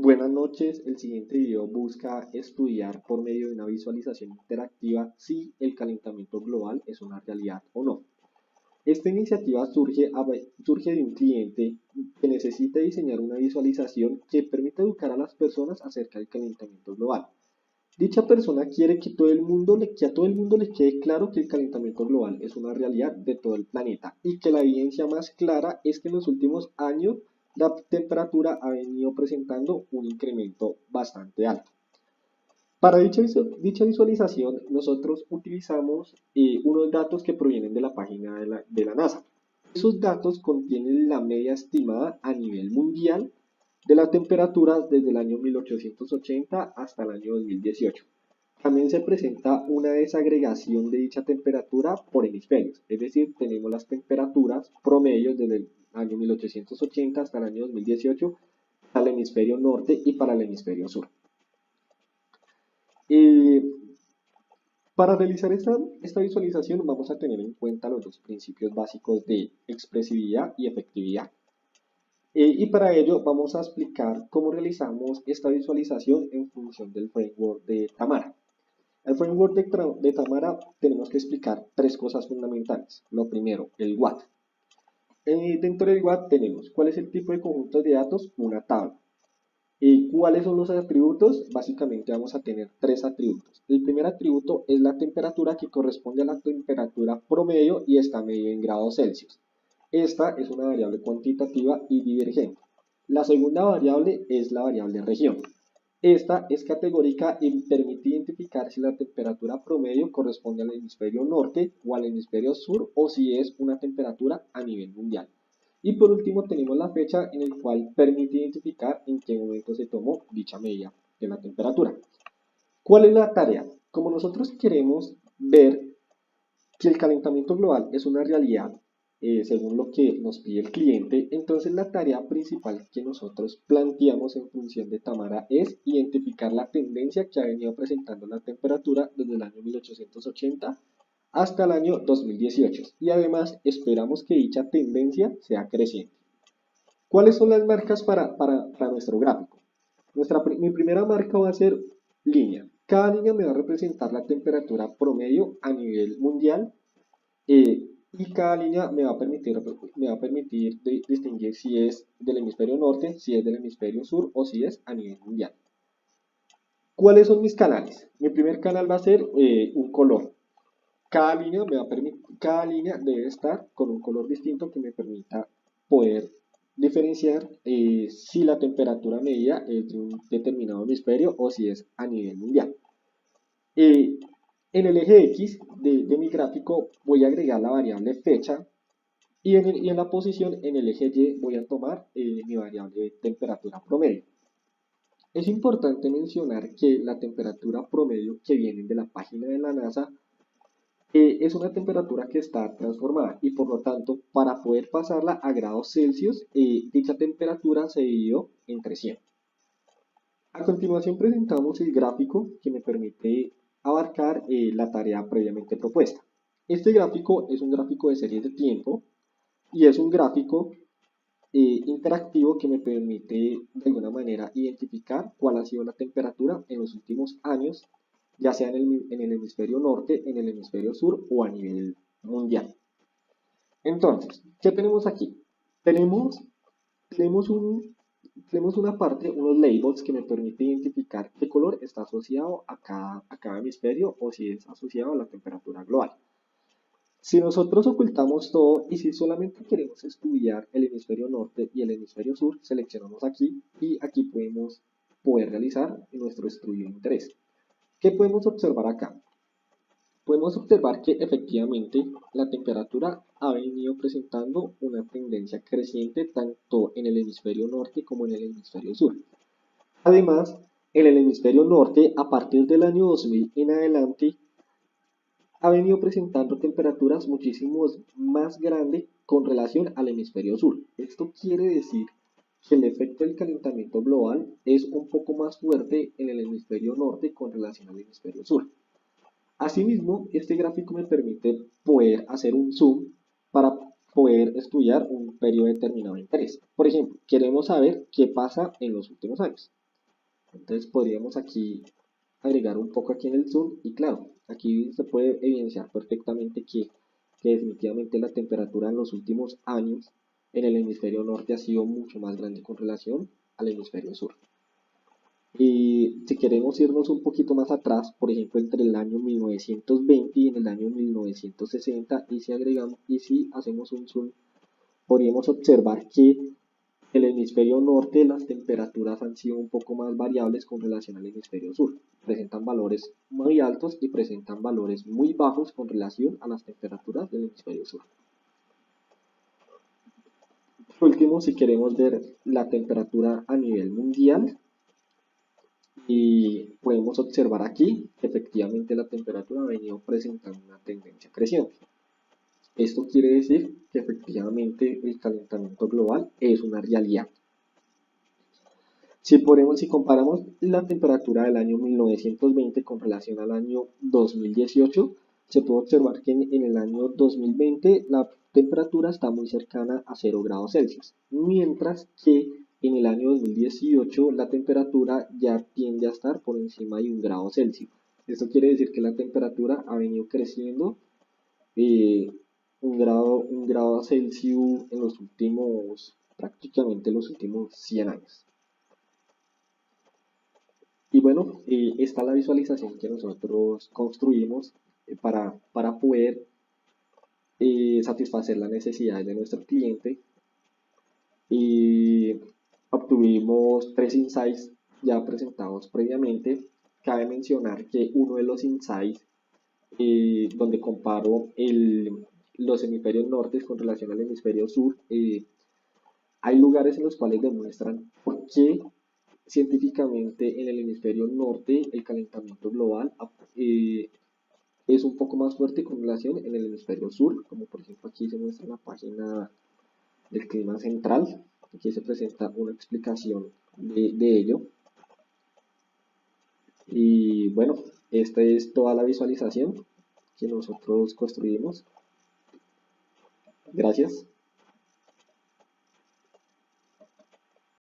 Buenas noches, el siguiente video busca estudiar por medio de una visualización interactiva si el calentamiento global es una realidad o no. Esta iniciativa surge de un cliente que necesita diseñar una visualización que permita educar a las personas acerca del calentamiento global. Dicha persona quiere que a todo el mundo le quede claro que el calentamiento global es una realidad de todo el planeta y que la evidencia más clara es que en los últimos años la temperatura ha venido presentando un incremento bastante alto. Para dicha visualización, nosotros utilizamos unos datos que provienen de la página de la NASA. Esos datos contienen la media estimada a nivel mundial de la temperatura desde el año 1880 hasta el año 2018. También se presenta una desagregación de dicha temperatura por hemisferios, es decir, tenemos las temperaturas promedios desde el año 1880 hasta el año 2018 para el hemisferio norte y para el hemisferio sur. Eh, para realizar esta visualización vamos a tener en cuenta los dos principios básicos de expresividad y efectividad. Y para ello vamos a explicar cómo realizamos esta visualización en función del framework de Tamara. El framework de Tamara tenemos que explicar tres cosas fundamentales. Lo primero, el what. Dentro del what tenemos cuál es el tipo de conjuntos de datos, una tabla. ¿Cuáles son los atributos? Básicamente vamos a tener tres atributos. El primer atributo es la temperatura, que corresponde a la temperatura promedio y está medida en grados Celsius. Esta es una variable cuantitativa y divergente. La segunda variable es la variable región. Esta es categórica y permite identificar si la temperatura promedio corresponde al hemisferio norte o al hemisferio sur, o si es una temperatura a nivel mundial. Y por último tenemos la fecha, en el cual permite identificar en qué momento se tomó dicha medida de la temperatura. ¿Cuál es la tarea? Como nosotros queremos ver que el calentamiento global es una realidad, según lo que nos pide el cliente, entonces la tarea principal que nosotros planteamos en función de Tamara es identificar la tendencia que ha venido presentando la temperatura desde el año 1880 hasta el año 2018, y además esperamos que dicha tendencia sea creciente. ¿Cuáles son las marcas para nuestro gráfico? Mi primera marca va a ser línea. Cada línea me va a representar la temperatura promedio a nivel mundial, y cada línea me va a permitir distinguir si es del hemisferio norte, si es del hemisferio sur o si es a nivel mundial. ¿Cuáles son mis canales? Mi primer canal va a ser un color. Cada línea debe estar con un color distinto que me permita poder diferenciar si la temperatura medida es de un determinado hemisferio o si es a nivel mundial. En el eje X de mi gráfico voy a agregar la variable fecha, y en la posición en el eje Y voy a tomar mi variable de temperatura promedio. Es importante mencionar que la temperatura promedio que viene de la página de la NASA es una temperatura que está transformada, y por lo tanto, para poder pasarla a grados Celsius, dicha temperatura se dividió entre 100. A continuación presentamos el gráfico que me permite abarcar la tarea previamente propuesta. Este gráfico es un gráfico de series de tiempo y es un gráfico interactivo que me permite de alguna manera identificar cuál ha sido la temperatura en los últimos años, ya sea en el hemisferio norte, en el hemisferio sur o a nivel mundial. Entonces, ¿qué tenemos aquí? Tenemos una parte, unos labels que me permite identificar qué color está asociado a cada hemisferio, o si es asociado a la temperatura global. Si nosotros ocultamos todo y si solamente queremos estudiar el hemisferio norte y el hemisferio sur, seleccionamos aquí y aquí podemos realizar nuestro estudio de interés. ¿Qué podemos observar acá? Podemos observar que efectivamente la temperatura ha venido presentando una tendencia creciente tanto en el hemisferio norte como en el hemisferio sur. Además, en el hemisferio norte, a partir del año 2000 en adelante, ha venido presentando temperaturas muchísimo más grandes con relación al hemisferio sur. Esto quiere decir que el efecto del calentamiento global es un poco más fuerte en el hemisferio norte con relación al hemisferio sur. Asimismo, este gráfico me permite poder hacer un zoom para poder estudiar un periodo determinado de interés. Por ejemplo, queremos saber qué pasa en los últimos años. Entonces podríamos aquí agregar un poco aquí en el zoom y claro, aquí se puede evidenciar perfectamente que definitivamente la temperatura en los últimos años en el hemisferio norte ha sido mucho más grande con relación al hemisferio sur. Y si queremos irnos un poquito más atrás, por ejemplo, entre el año 1920 y en el año 1960, y si hacemos un zoom, podríamos observar que en el hemisferio norte las temperaturas han sido un poco más variables con relación al hemisferio sur. Presentan valores muy altos y presentan valores muy bajos con relación a las temperaturas del hemisferio sur. Por último, si queremos ver la temperatura a nivel mundial, y podemos observar aquí que efectivamente la temperatura ha venido presentando una tendencia creciente. Esto quiere decir que efectivamente el calentamiento global es una realidad. Si comparamos la temperatura del año 1920 con relación al año 2018, se puede observar que en el año 2020 la temperatura está muy cercana a 0 grados Celsius, mientras que en el año 2018 la temperatura ya tiende a estar por encima de 1 grado Celsius. Esto quiere decir que la temperatura ha venido creciendo eh, un grado Celsius en los últimos, prácticamente los últimos 100 años. Y bueno, esta es la visualización que nosotros construimos para poder satisfacer las necesidades de nuestro cliente. Y obtuvimos 3 insights ya presentados previamente. Cabe mencionar que uno de los insights donde comparo los hemisferios norte con relación al hemisferio sur, hay lugares en los cuales demuestran por qué científicamente en el hemisferio norte el calentamiento global es un poco más fuerte con relación en el hemisferio sur, como por ejemplo aquí se muestra en la página del clima central, aquí se presenta una explicación de ello. Y bueno, esta es toda la visualización que nosotros construimos. Gracias.